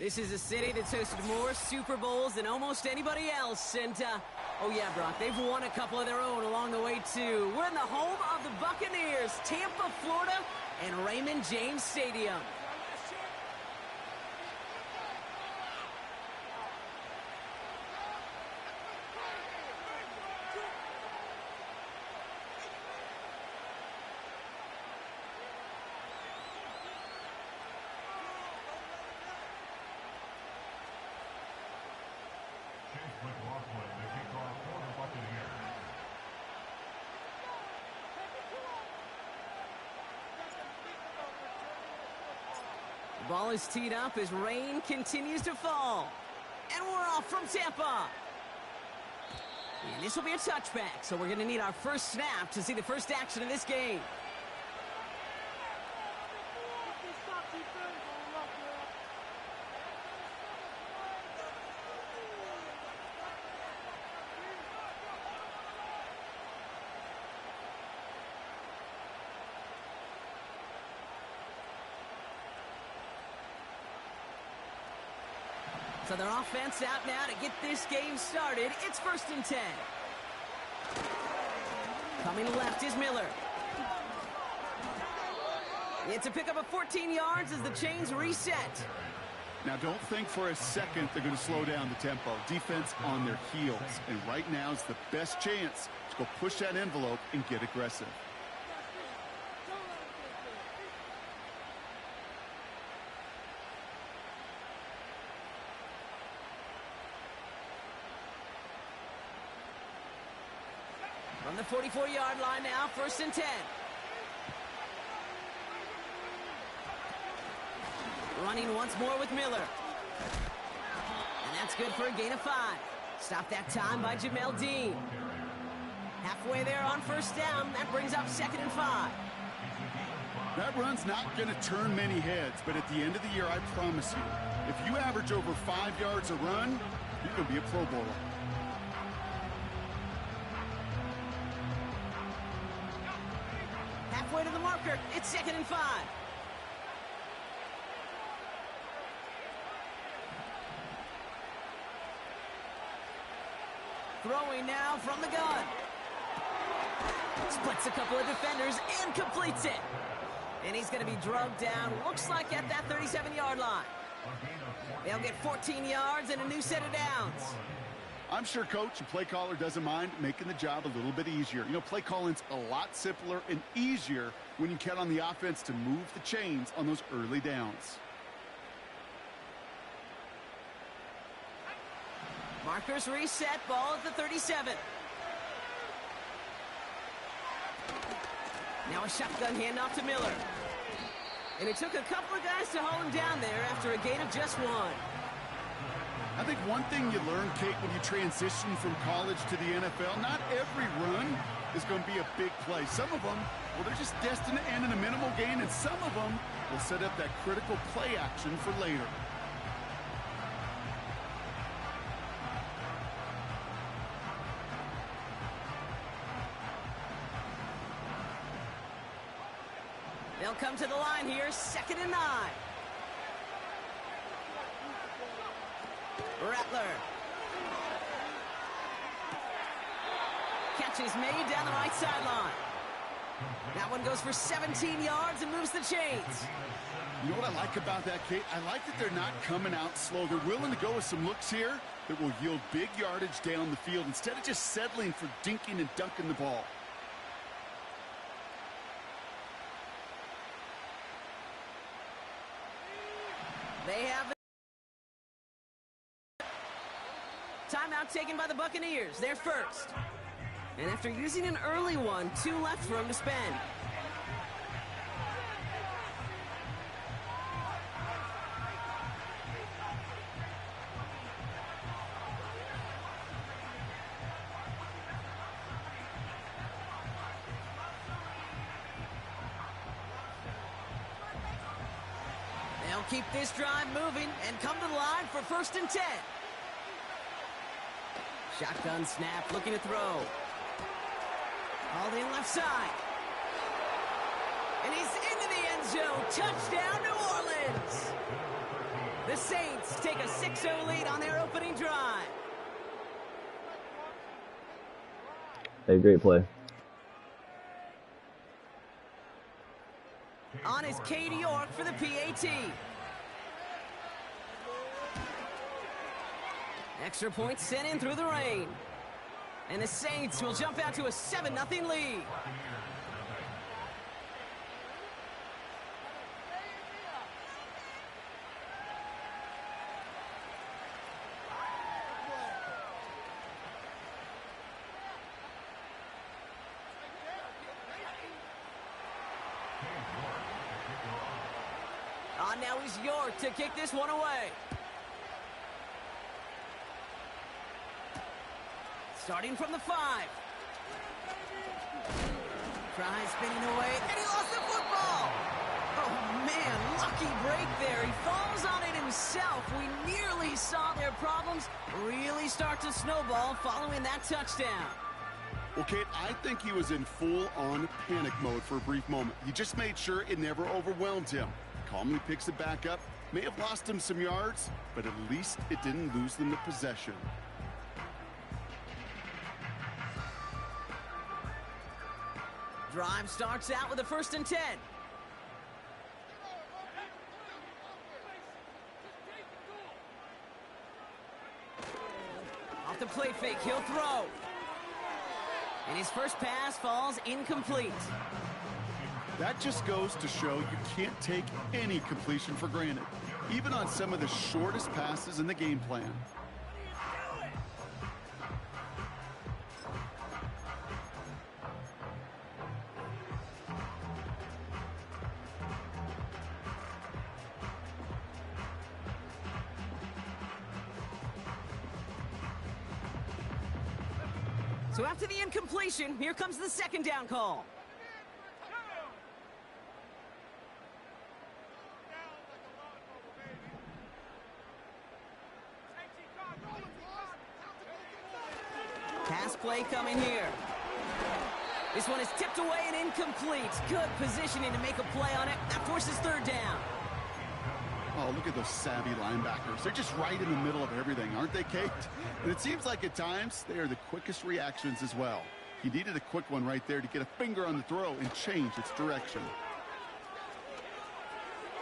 This is a city that's hosted more Super Bowls than almost anybody else. And, oh yeah, Brock, they've won a couple of their own along the way, too. We're in the home of the Buccaneers, Tampa, Florida, and Raymond James Stadium. The ball is teed up as rain continues to fall. And we're off from Tampa. And this will be a touchback, so we're going to need our first snap to see the first action of this game. So their offense out now to get this game started. It's 1st and 10. Coming left is Miller. It's a pickup of 14 yards as the chains reset. Now, don't think for a second they're going to slow down the tempo. Defense on their heels. And right now is the best chance to go push that envelope and get aggressive. From the 44-yard line now, 1st and 10. Running once more with Miller. And that's good for a gain of 5. Stopped that time by Jamel Dean. Halfway there on 1st down. That brings up 2nd and 5. That run's not going to turn many heads, but at the end of the year, I promise you, if you average over 5 yards a run, you're going to be a Pro Bowler. Halfway to the marker, it's 2nd and 5. Throwing now from the gun. Splits a couple of defenders and completes it. And he's going to be drugged down, looks like at that 37-yard line. They'll get 14 yards and a new set of downs. I'm sure coach and play caller doesn't mind making the job a little bit easier. You know, play calling's a lot simpler and easier when you count on the offense to move the chains on those early downs. Markers reset, ball at the 37. Now a shotgun handoff to Miller. And it took a couple of guys to hold him down there after a gain of just 1. I think one thing you learn, Kate, when you transition from college to the NFL, not every run is going to be a big play. Some of them, well, they're just destined to end in a minimal gain, and some of them will set up that critical play action for later. They'll come to the line here, 2nd and 9. Rattler. Catch is made down the right sideline. That one goes for 17 yards and moves the chains. You know what I like about that, Kate? I like that they're not coming out slow. They're willing to go with some looks here that will yield big yardage down the field instead of just settling for dinking and dunking the ball. They have timeout taken by the Buccaneers. They're first. And after using an early one, 2 left for them to spend. They'll keep this drive moving and come to the line for 1st and 10. Shotgun snap, looking to throw. Hauled in left side. And he's into the end zone. Touchdown, New Orleans. The Saints take a 6-0 lead on their opening drive. Hey, great play. On is Cade York for the PAT. Extra point sent in through the rain. And the Saints will jump out to a 7-0 lead. Now is York to kick this one away. Starting from the 5. Tries spinning away, and he lost the football. Oh, man, lucky break there. He falls on it himself. We nearly saw their problems really start to snowball following that touchdown. Well, Kate, I think he was in full-on panic mode for a brief moment. He just made sure it never overwhelmed him. Calmly picks it back up. May have lost him some yards, but at least it didn't lose them the possession. Drive starts out with a 1st and 10. Off the play fake, he'll throw. And his first pass falls incomplete. That just goes to show you can't take any completion for granted, even on some of the shortest passes in the game plan. So after the incompletion, here comes the 2nd down call. Pass play coming here. This one is tipped away and incomplete. Good positioning to make a play on it. That forces 3rd down. Oh, look at those savvy linebackers. They're just right in the middle of everything, aren't they, Kate? And it seems like at times they are the quickest reactions as well. He needed a quick one right there to get a finger on the throw and change its direction.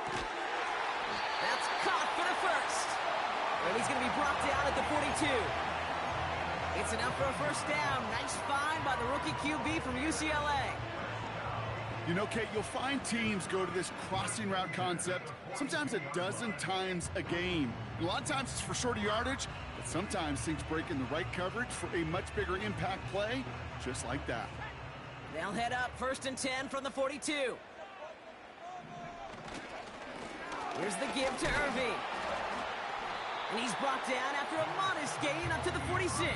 That's caught for the 1st. And he's going to be brought down at the 42. It's enough for a 1st down. Nice find by the rookie QB from UCLA. You know, Kate, you'll find teams go to this crossing route concept sometimes a dozen times a game. And a lot of times it's for shorter yardage, but sometimes things break in the right coverage for a much bigger impact play, just like that. They'll head up 1st and 10 from the 42. Here's the give to Irving. And he's brought down after a modest gain up to the 46.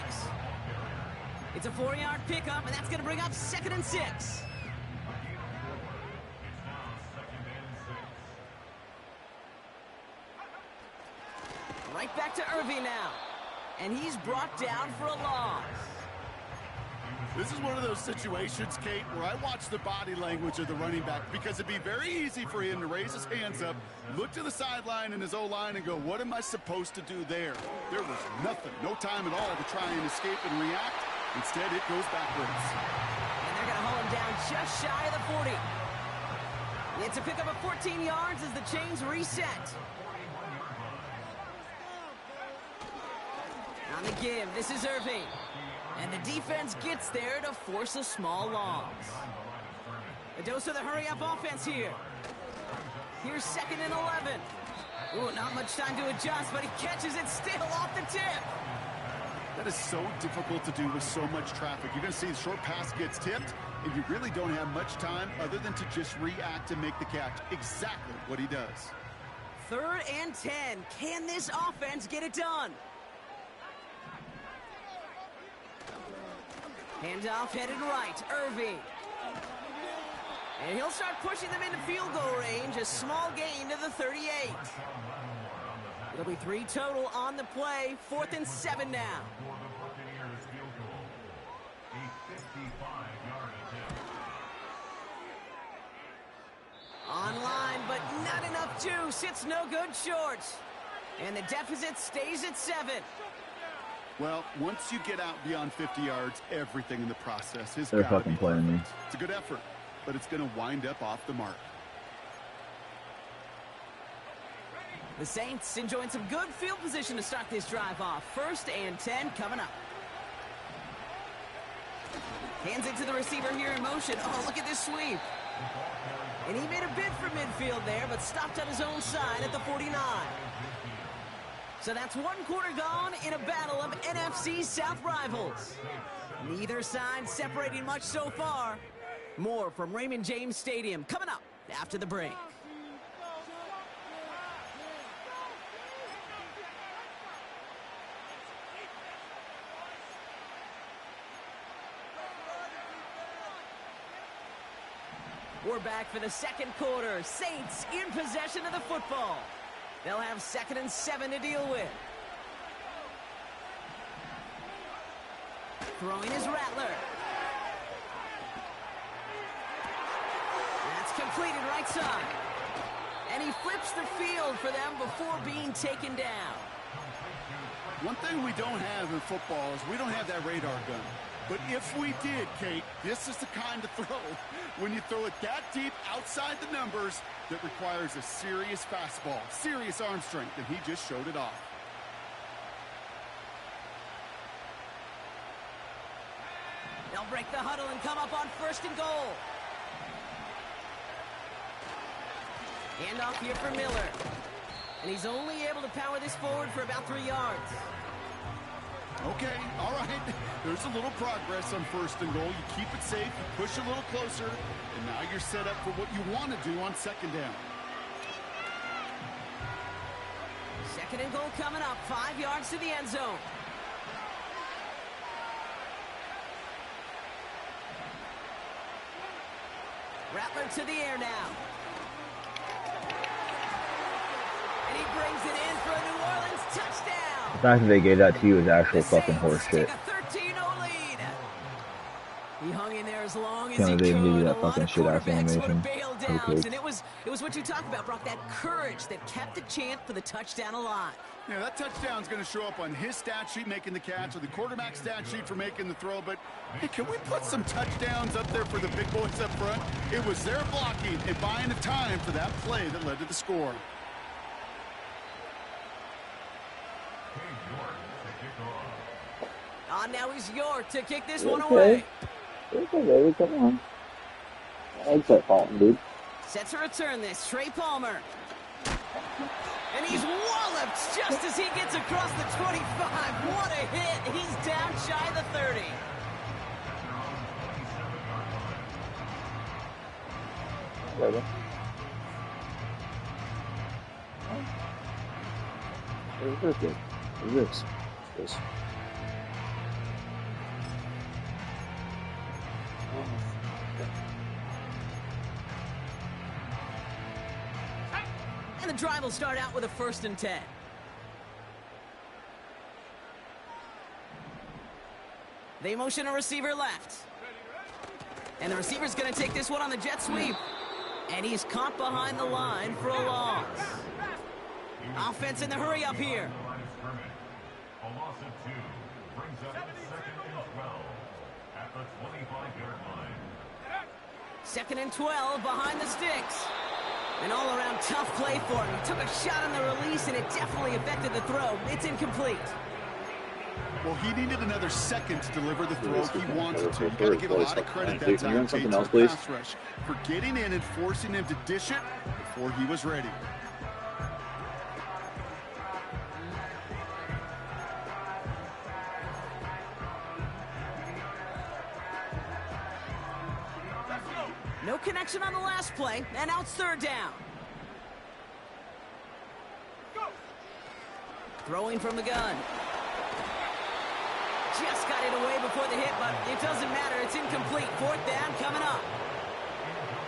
It's a 4-yard pickup, and that's going to bring up 2nd and 6. Right back to Irving now. And he's brought down for a loss. This is one of those situations, Kate, where I watch the body language of the running back because it'd be very easy for him to raise his hands up, look to the sideline in his O-line and go, what am I supposed to do there? There was nothing, no time at all to try and escape and react. Instead, it goes backwards. And they're going to haul him down just shy of the 40. It's a pickup of 14 yards as the chains reset. On the give, this is Irving. And the defense gets there to force a small loss. A dose of the hurry-up offense here. Here's 2nd and 11. Ooh, not much time to adjust, but he catches it still off the tip. That is so difficult to do with so much traffic. You're going to see the short pass gets tipped, and you really don't have much time other than to just react and make the catch. Exactly what he does. 3rd and 10. Can this offense get it done? Handoff headed right, Irving. And he'll start pushing them into field goal range, a small gain to the 38. It'll be 3 total on the play, 4th and 7 now. Online, but not enough juice. It's no good short. And the deficit stays at 7. Well, once you get out beyond 50 yards, everything in the process is They're gotta fucking be playing me. perfect. It's a good effort, but it's going to wind up off the mark. The Saints enjoying some good field position to start this drive off. 1st and 10 coming up. Hands it to the receiver here in motion. Oh, look at this sweep. And he made a bid for midfield there, but stopped on his own side at the 49. So that's 1 quarter gone in a battle of NFC South rivals. Neither side separating much so far. More from Raymond James Stadium coming up after the break. We're back for the 2nd quarter. Saints in possession of the football. They'll have 2nd and 7 to deal with. Throwing his Rattler. That's completed right side. And he flips the field for them before being taken down. One thing we don't have in football is we don't have that radar gun. But if we did, Kate, this is the kind of throw, when you throw it that deep outside the numbers, that requires a serious fastball, serious arm strength, and he just showed it off. They'll break the huddle and come up on 1st and goal. Handoff here for Miller. And he's only able to power this forward for about 3 yards. Okay, all right. There's a little progress on 1st and goal. You keep it safe, you push a little closer, and now you're set up for what you want to do on 2nd down. 2nd and goal coming up, 5 yards to the end zone. Rattler to the air now. And he brings it in for a New Orleans touchdown. The fact that they gave that to you is actual fucking horseshit. Take a 13-0 lead. He hung in there as long as he Can't believe they could. give you A that lot fucking of shit ass quarterbacks would have animation. bailed Okay. out, and it was what you talked about, Brock. That courage that kept the chant for the touchdown alive. Yeah, that touchdown's going to show up on his stat sheet making the catch or the quarterback stat sheet for making the throw. But, hey, can we put some touchdowns up there for the big boys up front? It was their blocking and buying the time for that play that led to the score. Now he's York to kick this one away. Okay, baby, come on. I like that Fulton, dude. Set to return this, Trey Palmer. And he's walloped just as he gets across the 25. What a hit. He's down shy of the 30. Baby. Where's this? Where's this? And the drive will start out with a 1st and 10. They motion a receiver left. And the receiver's going to take this one on the jet sweep. And he's caught behind the line for a loss. Offense in the hurry up here. A loss of 2 brings up 2nd and 12 at the 25-yard line. 2nd and 12 behind the sticks. An all-around tough play for him. He took a shot on the release, and it definitely affected the throw. It's incomplete. Well, he needed another second to deliver the throw he wanted to. You got to give a lot of credit that Can you time run to something the else, please? pass rush for getting in and forcing him to dish it before he was ready. No connection on the last play, and now it's 3rd down. Throwing from the gun. Just got it away before the hit, but it doesn't matter. It's incomplete. 4th down coming up.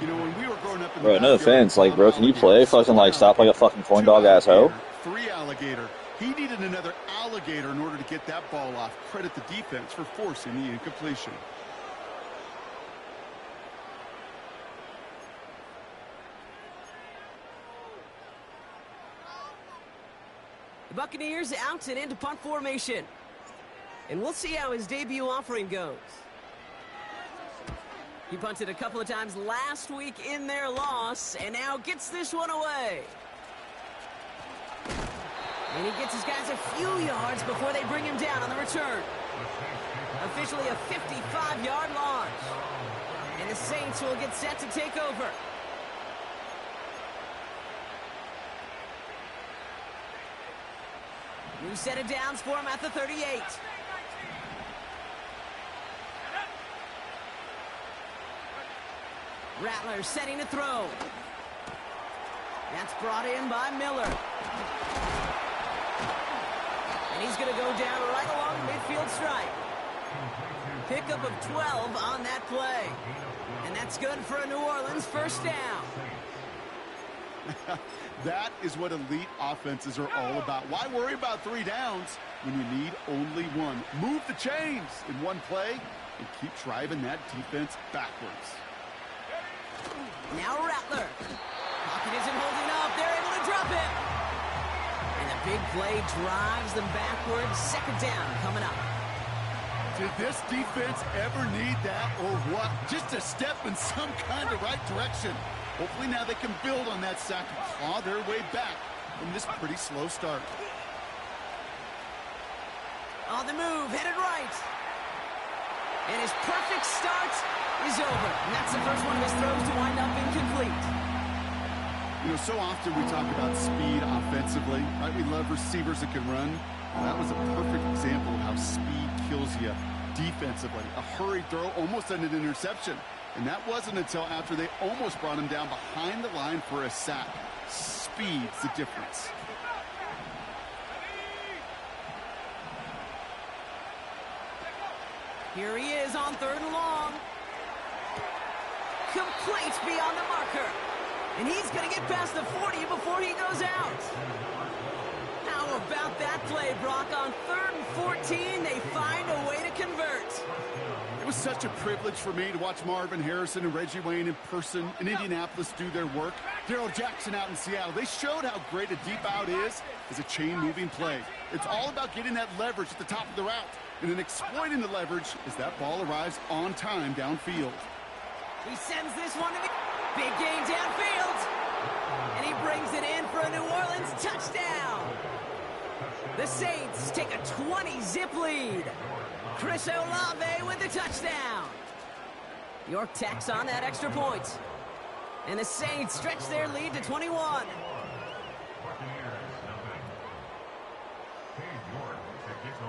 You know, when we were growing up in Bro, no offense, like, bro, can you play? Fucking, like, stop like a fucking corn dog asshole. 3 alligator. He needed another alligator in order to get that ball off. Credit the defense for forcing the incompletion. Buccaneers out and into punt formation. And we'll see how his debut offering goes. He punted a couple of times last week in their loss, and now gets this one away. And he gets his guys a few yards before they bring him down on the return. Officially a 55-yard launch. And the Saints will get set to take over. New set of downs for him at the 38. Rattler setting to throw. That's brought in by Miller. And he's going to go down right along the midfield stripe. Pickup of 12 on that play. And that's good for a New Orleans first down. That is what elite offenses are all about. Why worry about 3 downs when you need only one? Move the chains in one play and keep driving that defense backwards. Now Rattler. Pocket isn't holding up. They're able to drop it. And the big play drives them backwards. Second down coming up. Did this defense ever need that or what? Just a step in some kind of right direction. Hopefully now they can build on that sack and claw their way back from this pretty slow start. On the move, headed right. And his perfect start is over. And that's the first one of his throws to wind up incomplete. You know, so often we talk about speed offensively, right? We love receivers that can run. Well, that was a perfect example of how speed kills you defensively. A hurried throw almost ended an interception. And that wasn't until after they almost brought him down behind the line for a sack. Speed's the difference. Here he is on 3rd and long. Complete beyond the marker. And he's going to get past the 40 before he goes out. How about that play, Brock? On 3rd and 14, they find a way to convert. It was such a privilege for me to watch Marvin Harrison and Reggie Wayne in person in Indianapolis do their work. Darrell Jackson out in Seattle. They showed how great a deep out is as a chain-moving play. It's all about getting that leverage at the top of the route and then exploiting the leverage as that ball arrives on time downfield. He sends this one to the big gain downfield. And he brings it in for a New Orleans touchdown. The Saints take a 20-zip lead. Chris Olave with the touchdown. York tacks on that extra point. And the Saints stretch their lead to 21.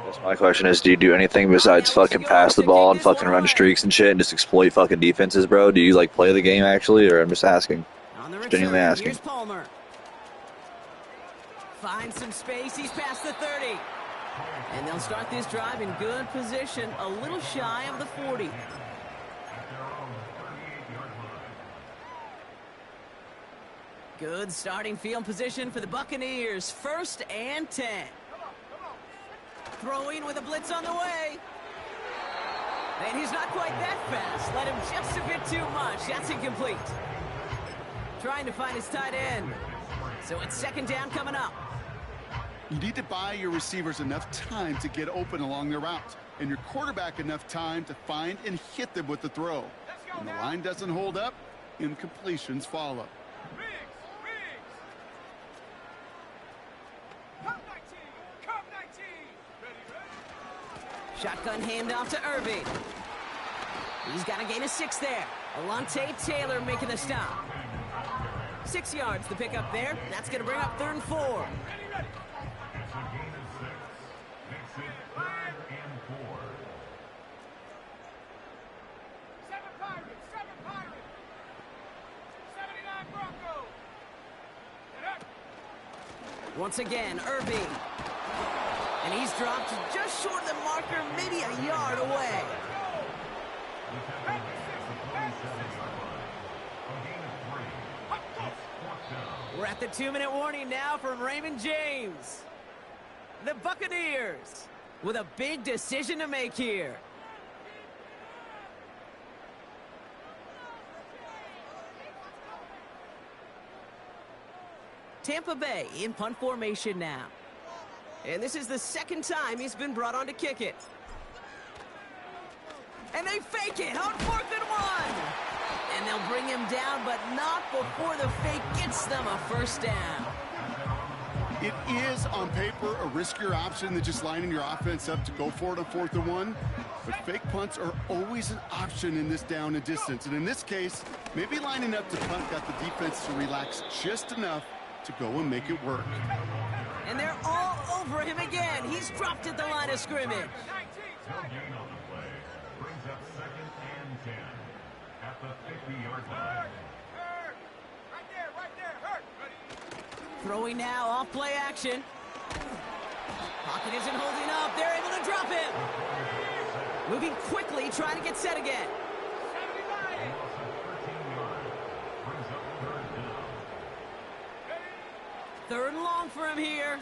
Guess my question is, do you do anything besides fucking pass the ball and fucking run streaks and shit and just exploit fucking defenses, bro? Do you, like, play the game, actually? Or I'm just asking. On the Genuinely return, asking. here's Palmer. Finds some space. He's past the 30. And they'll start this drive in good position, a little shy of the 40. Good starting field position for the Buccaneers. 1st and 10. Throwing with a blitz on the way. And he's not quite that fast. Let him just a bit too much. That's incomplete. Trying to find his tight end. So it's 2nd down coming up. You need to buy your receivers enough time to get open along their route, and your quarterback enough time to find and hit them with the throw. When the line doesn't hold up, incompletions follow. Shotgun handoff to Irving. He's got a gain of 6 there. Alontae Taylor making the stop. 6 yards to pick up there. That's going to bring up 3rd and 4. Once again, Irving. And he's dropped just short of the marker, maybe a yard away. We're at the 2-minute warning now from Raymond James. The Buccaneers with a big decision to make here. Tampa Bay in punt formation now. And this is the second time he's been brought on to kick it. And they fake it on 4th and 1. And they'll bring him down, but not before the fake gets them a first down. It is, on paper, a riskier option than just lining your offense up to go for it on 4th and 1. But fake punts are always an option in this down and distance. And in this case, maybe lining up to punt got the defense to relax just enough to go and make it work. And they're all over him again. He's dropped at the line of scrimmage. No gain on the play. Brings up 2nd and 10 at the 50-yard line. Throwing now, off play action. Pocket isn't holding up. They're able to drop him. Moving quickly, trying to get set again. Brings up 3rd down. 3rd and long for him here.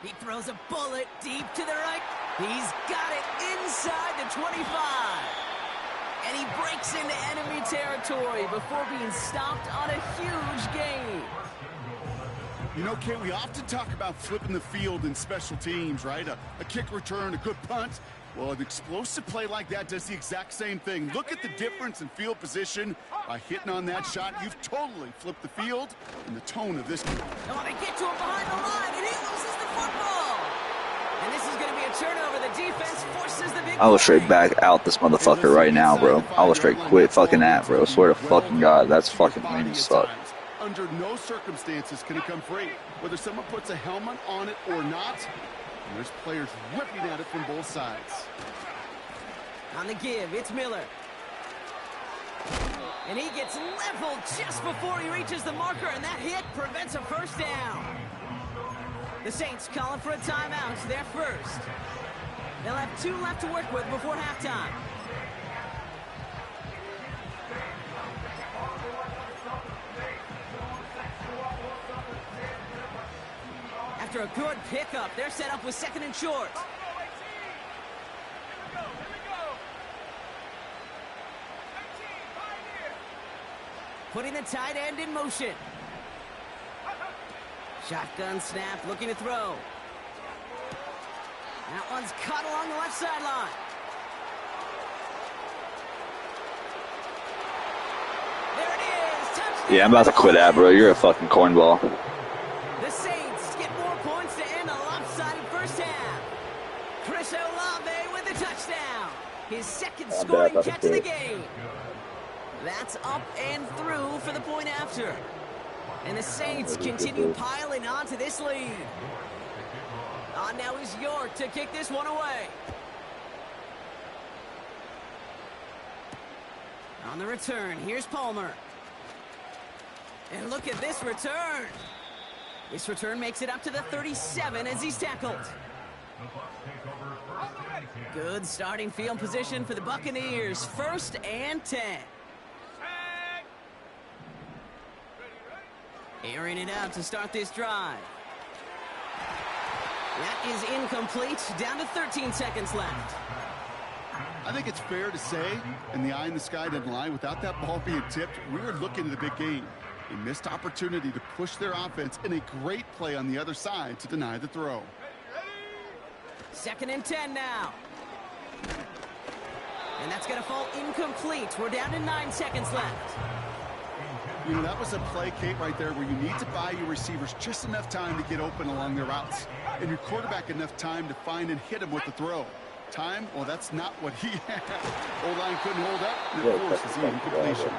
He throws a bullet deep to the right. He's got it inside the 25. And he breaks into enemy territory before being stopped on a huge gain. You know, Kate, we often talk about flipping the field in special teams, right? A kick return, a good punt. Well, an explosive play like that does the exact same thing. Look at the difference in field position. By hitting on that shot, you've totally flipped the field and the tone of this. Oh, they get to him behind the line, and he loses the football. And this is going to be a turnover. The defense forces the big I will play. straight back out this motherfucker right now, bro. I will straight quit fucking that, bro. Swear to fucking God, that's fucking lame as fuck. Under no circumstances can it come free. Whether someone puts a helmet on it or not, and there's players ripping at it from both sides. On the give, it's Miller. And he gets leveled just before he reaches the marker, and that hit prevents a first down. The Saints calling for a timeout. They're first. They'll have 2 left to work with before halftime. After a good pickup, they're set up with 2nd and short. Putting the tight end in motion. Shotgun snap, looking to throw. That one's caught along the left sideline. There it is, touchdown! Yeah, I'm about to quit that, bro. You're a fucking cornball. The Saints get more points to end a lopsided first half. Chris Olave with the touchdown. His 2nd scoring catch of the game. That's up and through for the point after. And the Saints continue piling onto this lead. On now is York to kick this one away. On the return, here's Palmer. And look at this return. This return makes it up to the 37 as he's tackled. Good starting field position for the Buccaneers. 1st and 10. Airing it out to start this drive. That is incomplete. Down to 13 seconds left. I think it's fair to say, and the eye in the sky doesn't lie, without that ball being tipped, we were looking at a big game. A missed opportunity to push their offense and a great play on the other side to deny the throw. 2nd and 10 now. And that's going to fall incomplete. We're down to 9 seconds left. You know, that was a play, Kate, right there where you need to buy your receivers just enough time to get open along their routes. And your quarterback enough time to find and hit him with the throw. Time? Well, that's not what he had. O-line couldn't hold up, and it forces the incompletion.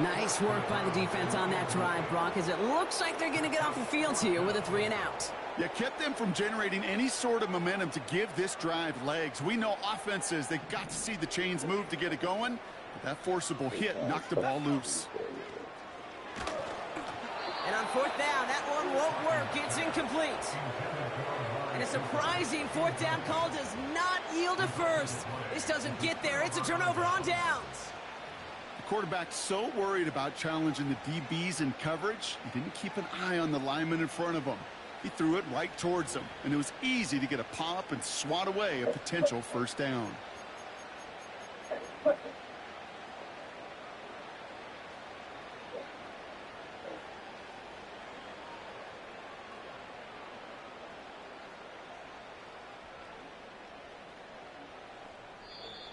Nice work by the defense on that drive, Brock, as it looks like they're going to get off the field here with a 3 and out. Yeah, kept them from generating any sort of momentum to give this drive legs. We know offenses, they've got to see the chains move to get it going. But that forcible hit knocked the ball loose. And on 4th down, that one won't work. It's incomplete. And a surprising 4th down call does not yield a first. This doesn't get there. It's a turnover on downs. The quarterback's so worried about challenging the DBs in coverage, he didn't keep an eye on the lineman in front of him. He threw it right towards him, and it was easy to get a pop and swat away a potential first down.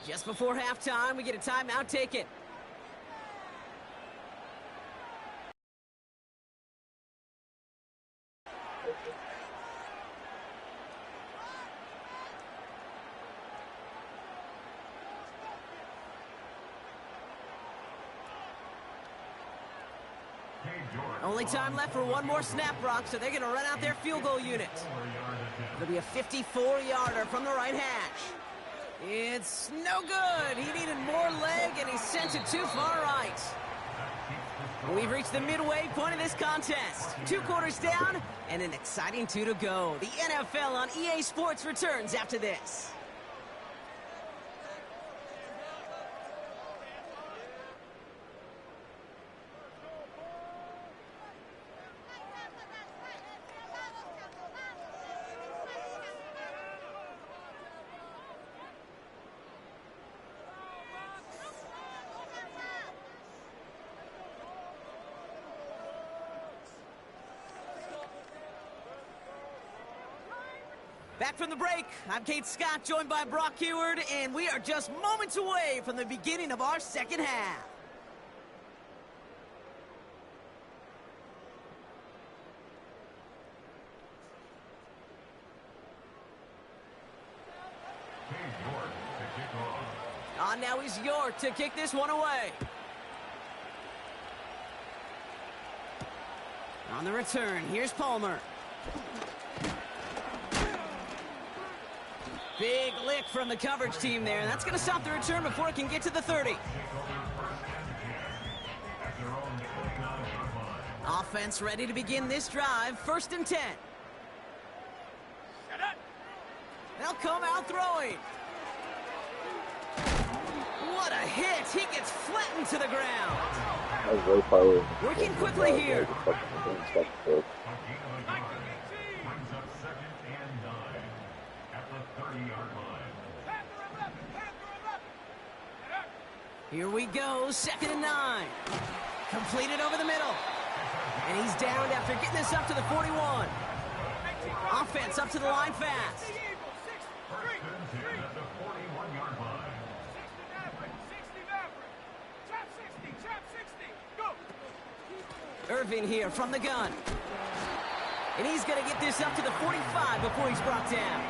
Just before halftime, we get a timeout taken. Only time left for one more snap, Brock, so they're going to run out their field goal unit. It'll be a 54-yarder from the right hash. It's no good. He needed more leg, and he sent it too far right. We've reached the midway point of this contest. 2 quarters down, and an exciting 2 to go. The NFL on EA Sports returns after this. Back from the break, I'm Kate Scott, joined by Brock Heward, and we are just moments away from the beginning of our second half. On now is York to kick this one away. On the return, here's Palmer. Big lick from the coverage team there, and that's going to stop the return before it can get to the 30. Offense ready to begin this drive, 1st and 10. They'll come out throwing. What a hit! He gets flattened to the ground. That was very far away. Working quickly here. Here we go, 2nd and 9. Completed over the middle. And he's downed after getting this up to the 41. Offense up to the line fast. Irving here from the gun. And he's going to get this up to the 45 before he's brought down.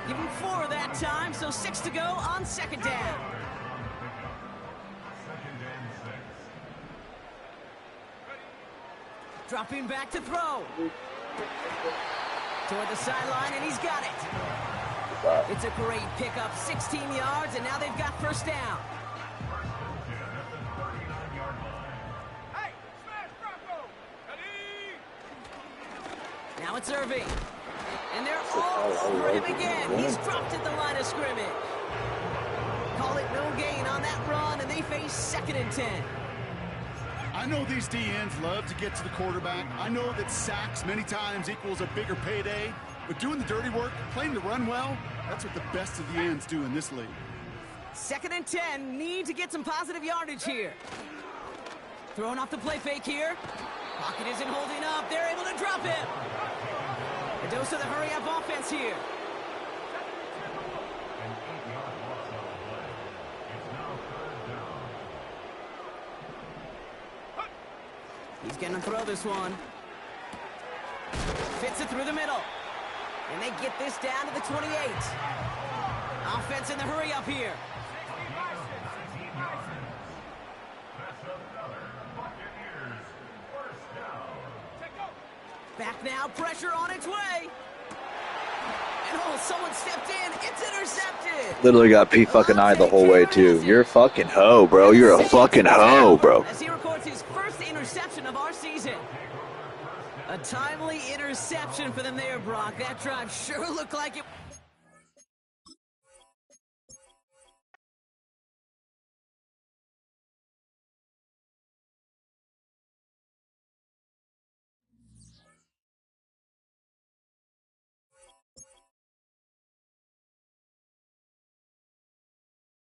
Give him 4 that time, so 6 to go on 2nd down. Dropping back to throw. Toward the sideline, and he's got it. It's a great pickup, 16 yards, and now they've got 1st down. Now it's Irving. And they're all over him again. He's dropped at the line of scrimmage. Call it no gain on that run, and they face 2nd and 10. I know these DNs love to get to the quarterback. I know that sacks many times equals a bigger payday. But doing the dirty work, playing the run well, that's what the best of the ends do in this league. 2nd and 10, need to get some positive yardage here. Throwing off the play fake here. Pocket isn't holding up. They're able to drop him. A dose of the hurry-up offense here. He's going to throw this one. Fits it through the middle. And they get this down to the 28. Offense in the hurry-up here. Back now, pressure on its way. And oh, someone stepped in. It's intercepted. Literally got P-fucking-I the whole way, too. You're a fucking hoe, bro. You're a fucking hoe, bro. As he records his first interception of our season. A timely interception for them there, Brock. That drive sure looked like it.